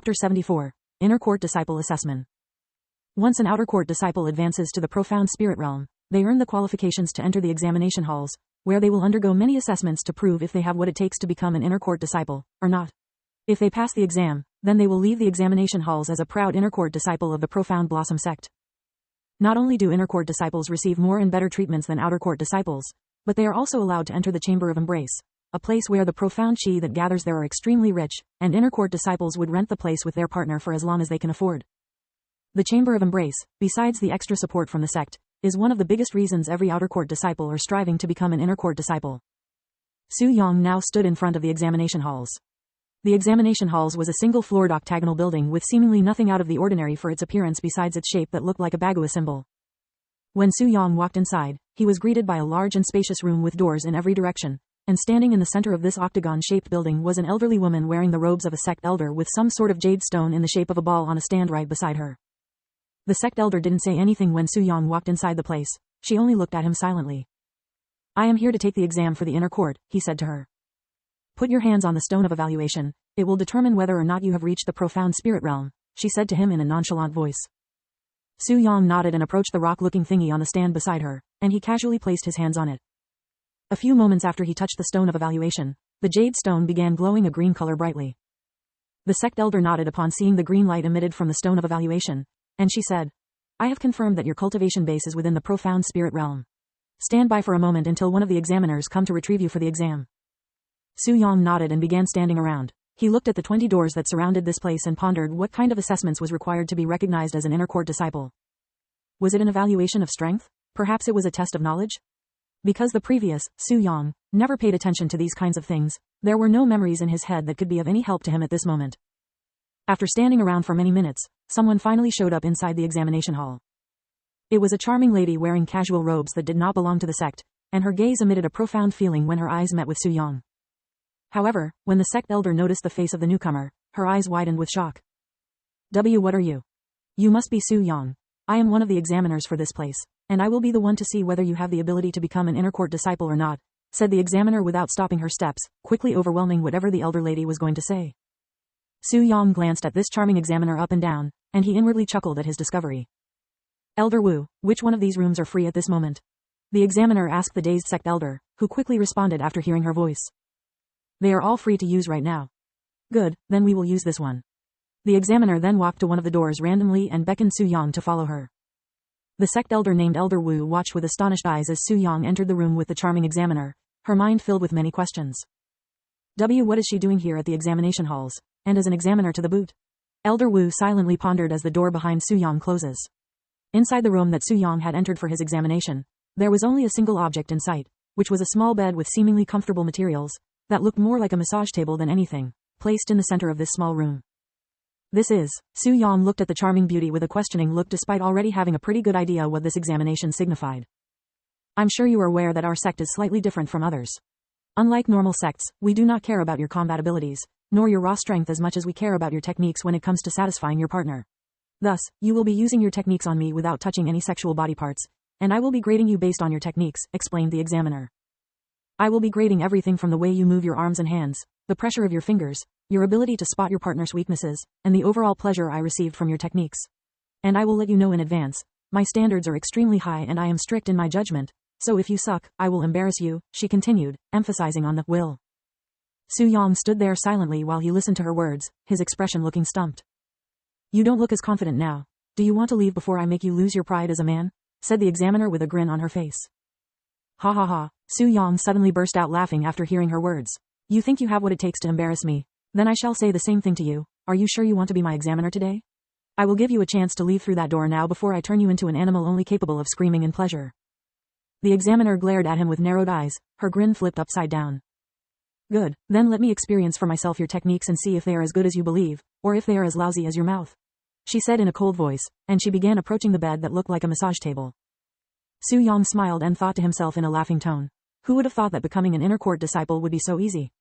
Chapter 74. Inner Court Disciple Assessment. Once an outer court disciple advances to the profound spirit realm, they earn the qualifications to enter the examination halls, where they will undergo many assessments to prove if they have what it takes to become an inner court disciple, or not. If they pass the exam, then they will leave the examination halls as a proud inner court disciple of the Profound Blossom sect. Not only do inner court disciples receive more and better treatments than outer court disciples, but they are also allowed to enter the Chamber of Embrace, a place where the profound chi that gathers there are extremely rich, and inner court disciples would rent the place with their partner for as long as they can afford. The Chamber of Embrace, besides the extra support from the sect, is one of the biggest reasons every outer court disciple are striving to become an inner court disciple. Su Yang now stood in front of the examination halls. The examination halls was a single-floored octagonal building with seemingly nothing out of the ordinary for its appearance besides its shape that looked like a bagua symbol. When Su Yang walked inside, he was greeted by a large and spacious room with doors in every direction, and standing in the center of this octagon-shaped building was an elderly woman wearing the robes of a sect elder with some sort of jade stone in the shape of a ball on a stand right beside her. The sect elder didn't say anything when Su Yang walked inside the place, she only looked at him silently. "I am here to take the exam for the inner court," he said to her. "Put your hands on the stone of evaluation, it will determine whether or not you have reached the profound spirit realm," she said to him in a nonchalant voice. Su Yang nodded and approached the rock-looking thingy on the stand beside her, and he casually placed his hands on it. A few moments after he touched the stone of evaluation, the jade stone began glowing a green color brightly. The sect elder nodded upon seeing the green light emitted from the stone of evaluation, and she said, "I have confirmed that your cultivation base is within the profound spirit realm. Stand by for a moment until one of the examiners come to retrieve you for the exam." Su Yang nodded and began standing around. He looked at the 20 doors that surrounded this place and pondered what kind of assessments was required to be recognized as an inner court disciple. Was it an evaluation of strength? Perhaps it was a test of knowledge? Because the previous, Su Yang, never paid attention to these kinds of things, there were no memories in his head that could be of any help to him at this moment. After standing around for many minutes, someone finally showed up inside the examination hall. It was a charming lady wearing casual robes that did not belong to the sect, and her gaze emitted a profound feeling when her eyes met with Su Yang. However, when the sect elder noticed the face of the newcomer, her eyes widened with shock. What are you? You must be Su Yang. I am one of the examiners for this place, and I will be the one to see whether you have the ability to become an inner court disciple or not, said the examiner without stopping her steps, quickly overwhelming whatever the elder lady was going to say. Su Yang glanced at this charming examiner up and down, and he inwardly chuckled at his discovery. "Elder Wu, which one of these rooms are free at this moment?" The examiner asked the dazed sect elder, who quickly responded after hearing her voice. "They are all free to use right now." "Good, then we will use this one." The examiner then walked to one of the doors randomly and beckoned Su Yang to follow her. The sect elder named Elder Wu watched with astonished eyes as Su Yang entered the room with the charming examiner, her mind filled with many questions. What is she doing here at the examination halls, and as an examiner to the boot? Elder Wu silently pondered as the door behind Su Yang closes. Inside the room that Su Yang had entered for his examination, there was only a single object in sight, which was a small bed with seemingly comfortable materials, that looked more like a massage table than anything, placed in the center of this small room. "This is," Su Yang looked at the charming beauty with a questioning look despite already having a pretty good idea what this examination signified. "I'm sure you are aware that our sect is slightly different from others. Unlike normal sects, we do not care about your combat abilities, nor your raw strength as much as we care about your techniques when it comes to satisfying your partner. Thus, you will be using your techniques on me without touching any sexual body parts, and I will be grading you based on your techniques," explained the examiner. "I will be grading everything from the way you move your arms and hands, the pressure of your fingers, your ability to spot your partner's weaknesses, and the overall pleasure I received from your techniques. And I will let you know in advance, my standards are extremely high and I am strict in my judgment, so if you suck, I will embarrass you," she continued, emphasizing on the will. Su Yang stood there silently while he listened to her words, his expression looking stumped. "You don't look as confident now. Do you want to leave before I make you lose your pride as a man?" said the examiner with a grin on her face. "Ha ha ha," Su Yang suddenly burst out laughing after hearing her words. "You think you have what it takes to embarrass me? Then I shall say the same thing to you. Are you sure you want to be my examiner today? I will give you a chance to leave through that door now before I turn you into an animal only capable of screaming in pleasure." The examiner glared at him with narrowed eyes, her grin flipped upside down. "Good, then let me experience for myself your techniques and see if they are as good as you believe, or if they are as lousy as your mouth," she said in a cold voice, and she began approaching the bed that looked like a massage table. Su Yang smiled and thought to himself in a laughing tone, "Who would have thought that becoming an inner court disciple would be so easy?"